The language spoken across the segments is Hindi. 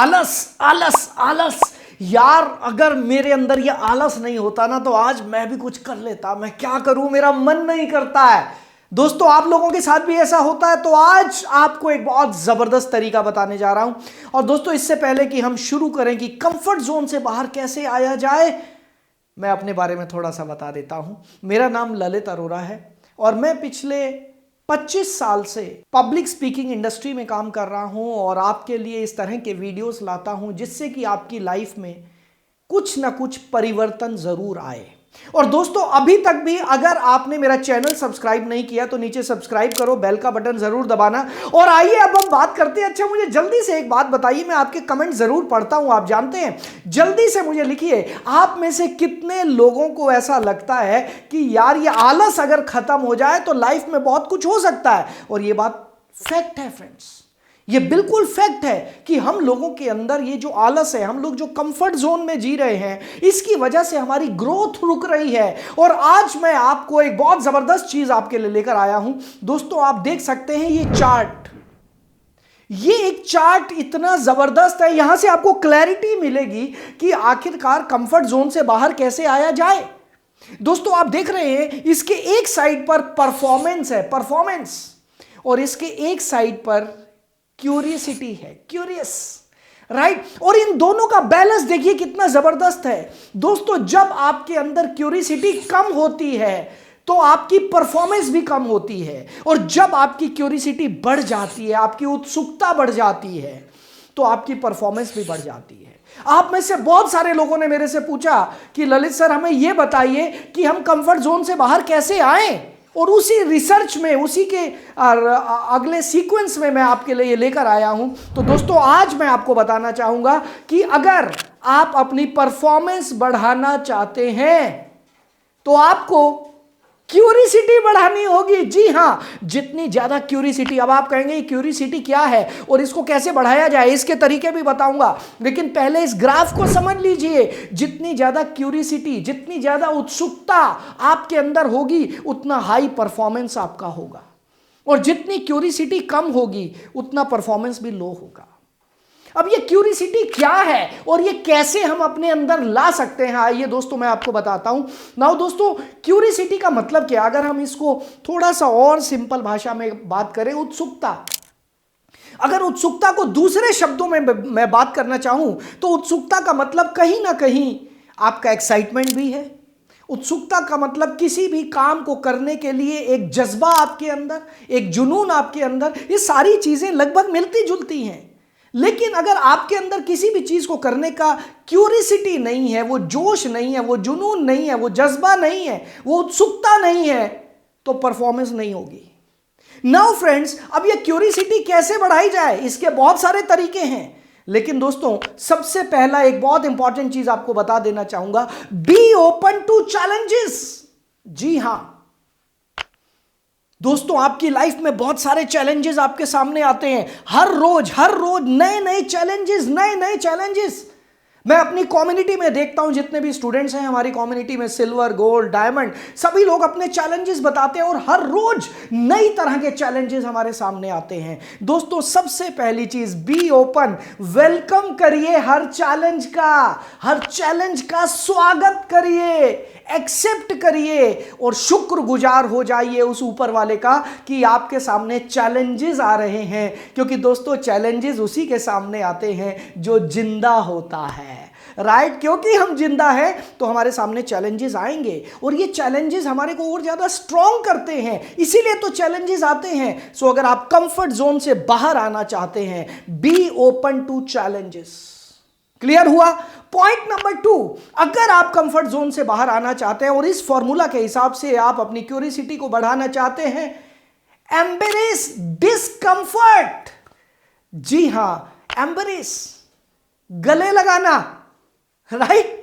आलस आलस आलस। यार अगर मेरे अंदर ये आलस नहीं होता ना तो आज मैं भी कुछ कर लेता। मैं क्या करूं, मेरा मन नहीं करता है। दोस्तों आप लोगों के साथ भी ऐसा होता है? तो आज आपको एक बहुत जबरदस्त तरीका बताने जा रहा हूं। और दोस्तों इससे पहले कि हम शुरू करें कि कंफर्ट जोन से बाहर कैसे आया जाए, मैं अपने बारे में थोड़ा सा बता देता हूं। मेरा नाम ललित अरोरा है और मैं पिछले 25 साल से पब्लिक स्पीकिंग इंडस्ट्री में काम कर रहा हूं और आपके लिए इस तरह के वीडियोस लाता हूं जिससे कि आपकी लाइफ में कुछ ना कुछ परिवर्तन जरूर आए। और दोस्तों अभी तक भी अगर आपने मेरा चैनल सब्सक्राइब नहीं किया तो नीचे सब्सक्राइब करो, बेल का बटन जरूर दबाना। और आइए अब हम बात करते हैं। अच्छा मुझे जल्दी से एक बात बताइए, मैं आपके कमेंट जरूर पढ़ता हूं, आप जानते हैं। जल्दी से मुझे लिखिए, आप में से कितने लोगों को ऐसा लगता है कि यार ये आलस अगर खत्म हो जाए तो लाइफ में बहुत कुछ हो सकता है। और ये बात फैक्ट है फ्रेंड्स, ये बिल्कुल फैक्ट है कि हम लोगों के अंदर ये जो आलस है, हम लोग जो कंफर्ट जोन में जी रहे हैं, इसकी वजह से हमारी ग्रोथ रुक रही है। और आज मैं आपको एक बहुत जबरदस्त चीज आपके लिए लेकर आया हूं। दोस्तों आप देख सकते हैं ये चार्ट, ये एक चार्ट इतना जबरदस्त है, यहां से आपको क्लैरिटी मिलेगी कि आखिरकार कंफर्ट जोन से बाहर कैसे आया जाए। दोस्तों आप देख रहे हैं इसके एक साइड पर परफॉर्मेंस है, परफॉर्मेंस, और इसके एक साइड पर क्यूरियसिटी है, क्यूरियस, राइट। और इन दोनों का बैलेंस देखिए कितना जबरदस्त है। दोस्तों जब आपके अंदर क्यूरियसिटी कम होती है तो आपकी परफॉर्मेंस भी कम होती है, और जब आपकी क्यूरियसिटी बढ़ जाती है, आपकी उत्सुकता बढ़ जाती है, तो आपकी परफॉर्मेंस भी बढ़ जाती है। आप में से बहुत सारे लोगों ने मेरे से पूछा कि ललित सर हमें यह बताइए कि हम कंफर्ट जोन से बाहर कैसे आए, और उसी रिसर्च में, उसी के अगले सीक्वेंस में मैं आपके लिए लेकर आया हूं। तो दोस्तों आज मैं आपको बताना चाहूंगा कि अगर आप अपनी परफॉर्मेंस बढ़ाना चाहते हैं तो आपको क्यूरियसिटी बढ़ानी होगी। जी हां, जितनी ज्यादा क्यूरियसिटी, अब आप कहेंगे क्यूरियसिटी क्या है और इसको कैसे बढ़ाया जाए, इसके तरीके भी बताऊंगा, लेकिन पहले इस ग्राफ को समझ लीजिए। जितनी ज्यादा क्यूरियसिटी, जितनी ज्यादा उत्सुकता आपके अंदर होगी उतना हाई परफॉर्मेंस आपका होगा, और जितनी क्यूरियसिटी कम होगी उतना परफॉर्मेंस भी लो होगा। अब ये क्यूरियसिटी क्या है और ये कैसे हम अपने अंदर ला सकते हैं, आइए दोस्तों मैं आपको बताता हूं। नाउ दोस्तों क्यूरियसिटी का मतलब क्या, अगर हम इसको थोड़ा सा और सिंपल भाषा में बात करें, उत्सुकता। अगर उत्सुकता को दूसरे शब्दों में मैं बात करना चाहूं तो उत्सुकता का मतलब कहीं ना कहीं आपका एक्साइटमेंट भी है। उत्सुकता का मतलब किसी भी काम को करने के लिए एक जज्बा आपके अंदर, एक जुनून आपके अंदर, ये सारी चीजें लगभग मिलती जुलती हैं। लेकिन अगर आपके अंदर किसी भी चीज को करने का क्यूरियसिटी नहीं है, वो जोश नहीं है, वो जुनून नहीं है, वो जज्बा नहीं है, वो उत्सुकता नहीं है, तो परफॉर्मेंस नहीं होगी। नाउ फ्रेंड्स, अब ये क्यूरियसिटी कैसे बढ़ाई जाए, इसके बहुत सारे तरीके हैं, लेकिन दोस्तों सबसे पहला एक बहुत इंपॉर्टेंट चीज आपको बता देना चाहूंगा, बी ओपन टू चैलेंजेस। जी हां दोस्तों, आपकी लाइफ में बहुत सारे चैलेंजेस आपके सामने आते हैं, हर रोज नए नए चैलेंजेस, नए नए चैलेंजेस। मैं अपनी कम्युनिटी में देखता हूं, जितने भी स्टूडेंट्स हैं हमारी कम्युनिटी में, सिल्वर, गोल्ड, डायमंड, सभी लोग अपने चैलेंजेस बताते हैं, और हर रोज नई तरह के चैलेंजेस हमारे सामने आते हैं। दोस्तों सबसे पहली चीज, बी ओपन, वेलकम करिए हर चैलेंज का स्वागत करिए, एक्सेप्ट करिए, और शुक्रगुजार हो जाइए उस ऊपर वाले का कि आपके सामने चैलेंजेस आ रहे हैं। क्योंकि दोस्तों चैलेंजेस उसी के सामने आते हैं जो जिंदा होता है, राइट। क्योंकि हम जिंदा हैं तो हमारे सामने चैलेंजेस आएंगे, और ये चैलेंजेस हमारे को और ज्यादा स्ट्रॉन्ग करते हैं, इसीलिए तो चैलेंजेस आते हैं। सो अगर आप कंफर्ट जोन से बाहर आना चाहते हैं, be open to challenges. Clear हुआ? पॉइंट नंबर 2, अगर आप कंफर्ट जोन से बाहर आना चाहते हैं और इस फॉर्मूला के हिसाब से आप अपनी क्यूरियसिटी को बढ़ाना चाहते हैं, एम्ब्रेस डिस्कंफर्ट। जी हां, एम्ब्रेस, गले लगाना, राइट।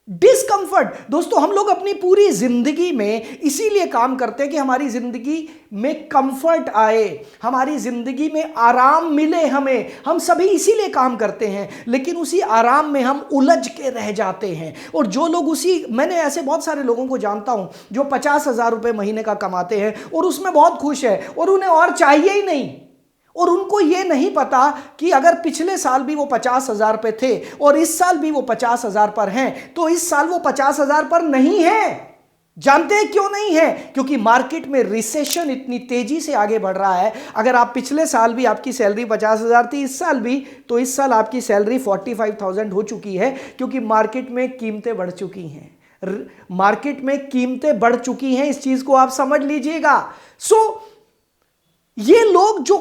डिस्कंफर्ट। दोस्तों हम लोग अपनी पूरी जिंदगी में इसीलिए काम करते हैं कि हमारी जिंदगी में कंफर्ट आए, हमारी जिंदगी में आराम मिले हमें, हम सभी इसीलिए काम करते हैं। लेकिन उसी आराम में हम उलझ के रह जाते हैं, और जो लोग मैंने ऐसे बहुत सारे लोगों को जानता हूं जो 50,000 रुपए महीने का कमाते हैं और उसमें बहुत खुश है, और उन्हें और चाहिए ही नहीं, और उनको ये नहीं पता कि अगर पिछले साल भी वो 50,000 पे थे और इस साल भी वो 50,000 पर हैं, तो इस साल वो 50,000 पर नहीं है। जानते हैं क्यों नहीं है? क्योंकि मार्केट में रिसेशन इतनी तेजी से आगे बढ़ रहा है। अगर आप पिछले साल भी आपकी सैलरी 50,000 थी, इस साल भी, तो इस साल आपकी सैलरी 45,000 हो चुकी है, क्योंकि मार्केट में कीमतें बढ़ चुकी हैं। मार्केट में कीमतें बढ़ चुकी हैं, इस चीज को आप समझ लीजिएगा। ये लोग जो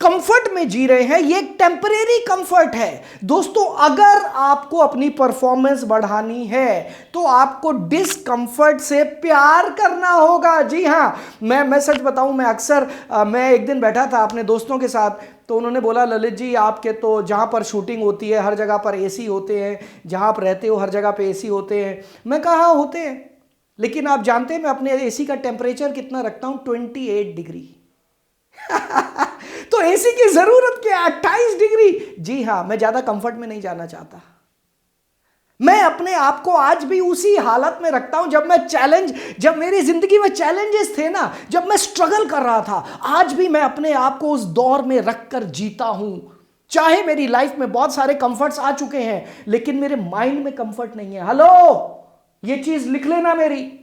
कंफर्ट में जी रहे हैं, ये एक टेम्परेरी कंफर्ट है। दोस्तों, अगर आपको अपनी परफॉर्मेंस बढ़ानी है तो आपको डिस्कंफर्ट से प्यार करना होगा। जी हां, मैं सच बताऊं, मैं एक दिन बैठा था अपने दोस्तों के साथ, तो उन्होंने बोला, ललित जी आपके तो जहां पर शूटिंग होती है हर जगह पर एसी होते हैं, जहां आप रहते हो हर जगह पे एसी होते हैं। मैं कहा हाँ होते हैं, लेकिन आप जानते हैं मैं अपने एसी का टेम्परेचर कितना रखता हूं? 28 डिग्री। तो एसी की जरूरत क्या है? 28 डिग्री। जी हां, मैं ज्यादा कंफर्ट में नहीं जाना चाहता। मैं अपने आप को आज भी उसी हालत में रखता हूं जब मेरी जिंदगी में चैलेंजेस थे ना, जब मैं स्ट्रगल कर रहा था, आज भी मैं अपने आप को उस दौर में रखकर जीता हूं। चाहे मेरी लाइफ में बहुत सारे कंफर्ट्स आ चुके हैं, लेकिन मेरे माइंड में कंफर्ट नहीं है। हेलो, ये चीज लिख लेना मेरी।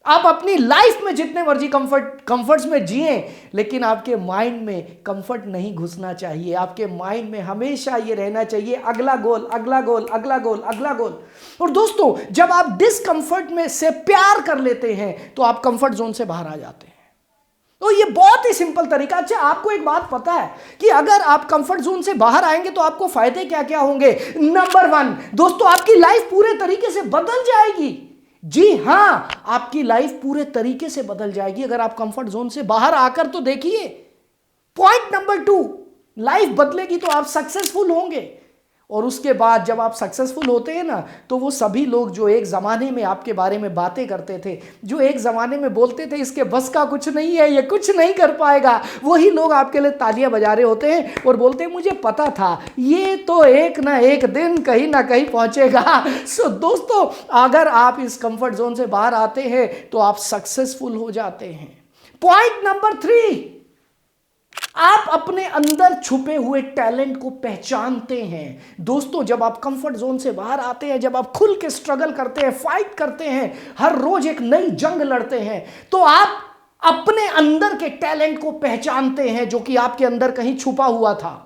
आप अपनी लाइफ में जितने मर्जी कंफर्ट्स में जिए, लेकिन आपके माइंड में कंफर्ट नहीं घुसना चाहिए। आपके माइंड में हमेशा ये रहना चाहिए, अगला गोल, अगला गोल, अगला गोल, अगला गोल। और दोस्तों, जब आप डिस्कंफर्ट में से प्यार कर लेते हैं तो आप कंफर्ट जोन से बाहर आ जाते हैं। तो ये बहुत ही सिंपल तरीका। अच्छा, आपको एक बात पता है कि अगर आप कंफर्ट जोन से बाहर आएंगे तो आपको फायदे क्या क्या होंगे? नंबर 1, दोस्तों, आपकी लाइफ पूरे तरीके से बदल जाएगी। जी हां, आपकी लाइफ पूरे तरीके से बदल जाएगी अगर आप कंफर्ट जोन से बाहर आकर तो देखिए। पॉइंट नंबर 2, लाइफ बदलेगी तो आप सक्सेसफुल होंगे। और उसके बाद जब आप सक्सेसफुल होते हैं ना, तो वो सभी लोग जो एक ज़माने में आपके बारे में बातें करते थे, जो एक ज़माने में बोलते थे इसके बस का कुछ नहीं है, ये कुछ नहीं कर पाएगा, वही लोग आपके लिए तालियां बजा रहे होते हैं और बोलते हैं मुझे पता था ये तो एक ना एक दिन कहीं ना कहीं पहुंचेगा। सो दोस्तों, अगर आप इस कंफर्ट जोन से बाहर आते हैं तो आप सक्सेसफुल हो जाते हैं। पॉइंट नंबर 3, आप अपने अंदर छुपे हुए टैलेंट को पहचानते हैं। दोस्तों, जब आप कंफर्ट जोन से बाहर आते हैं, जब आप खुल के स्ट्रगल करते हैं, फाइट करते हैं, हर रोज एक नई जंग लड़ते हैं, तो आप अपने अंदर के टैलेंट को पहचानते हैं जो कि आपके अंदर कहीं छुपा हुआ था।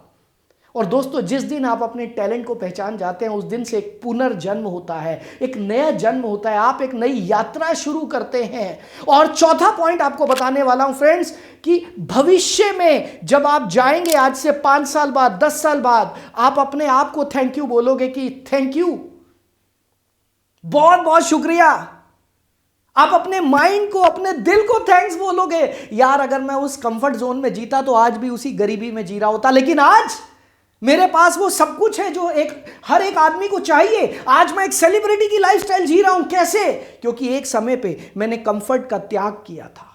और दोस्तों, जिस दिन आप अपने टैलेंट को पहचान जाते हैं, उस दिन से एक पुनर्जन्म होता है, एक नया जन्म होता है, आप एक नई यात्रा शुरू करते हैं। और चौथा पॉइंट आपको बताने वाला हूं फ्रेंड्स, कि भविष्य में जब आप जाएंगे, आज से 5 साल बाद, 10 साल बाद, आप अपने आप को थैंक यू बोलोगे कि थैंक यू, बहुत बहुत शुक्रिया। आप अपने माइंड को, अपने दिल को थैंक्स बोलोगे, यार अगर मैं उस कंफर्ट जोन में जीता तो आज भी उसी गरीबी में जी रहा होता, लेकिन आज मेरे पास वो सब कुछ है जो हर एक आदमी को चाहिए। आज मैं एक सेलिब्रिटी की लाइफस्टाइल जी रहा हूं। कैसे? क्योंकि एक समय पे मैंने कंफर्ट का त्याग किया था।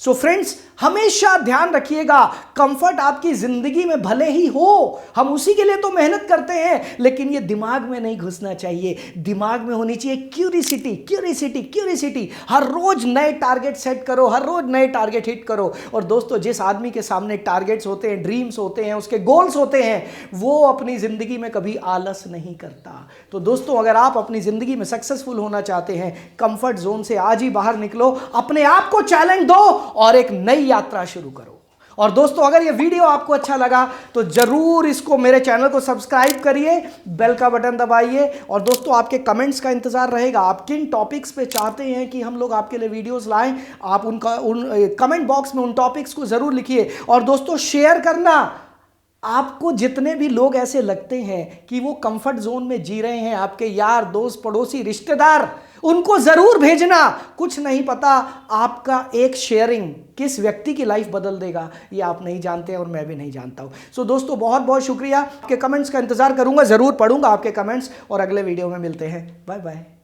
सो फ्रेंड्स, हमेशा ध्यान रखिएगा, कंफर्ट आपकी जिंदगी में भले ही हो, हम उसी के लिए तो मेहनत करते हैं, लेकिन ये दिमाग में नहीं घुसना चाहिए। दिमाग में होनी चाहिए क्यूरियोसिटी, क्यूरियोसिटी, क्यूरियोसिटी। हर रोज नए टारगेट सेट करो, हर रोज नए टारगेट हिट करो। और दोस्तों, जिस आदमी के सामने टारगेट्स होते हैं, ड्रीम्स होते हैं, उसके गोल्स होते हैं, वो अपनी जिंदगी में कभी आलस नहीं करता। तो दोस्तों, अगर आप अपनी जिंदगी में सक्सेसफुल होना चाहते हैं, कंफर्ट जोन से आज ही बाहर निकलो, अपने आप को चैलेंज दो और एक नई यात्रा शुरू करो। और दोस्तों, अगर ये वीडियो आपको अच्छा लगा तो जरूर इसको, मेरे चैनल को सब्सक्राइब करिए, बेल का बटन दबाइए। और दोस्तों, आपके कमेंट्स का इंतजार रहेगा। आप किन टॉपिक्स पे चाहते हैं कि हम लोग आपके लिए वीडियोस लाएं, आप उन कमेंट बॉक्स में उन टॉपिक्स को जरूर लिखिए। और दोस्तों, शेयर करना। आपको जितने भी लोग ऐसे लगते हैं कि वो कंफर्ट जोन में जी रहे हैं, आपके यार, दोस्त, पड़ोसी, रिश्तेदार, उनको जरूर भेजना। कुछ नहीं पता, आपका एक शेयरिंग किस व्यक्ति की लाइफ बदल देगा, ये आप नहीं जानते और मैं भी नहीं जानता हूं। सो दोस्तों, बहुत बहुत शुक्रिया। आपके कमेंट्स का इंतजार करूंगा, जरूर पढ़ूंगा आपके कमेंट्स, और अगले वीडियो में मिलते हैं। Bye bye.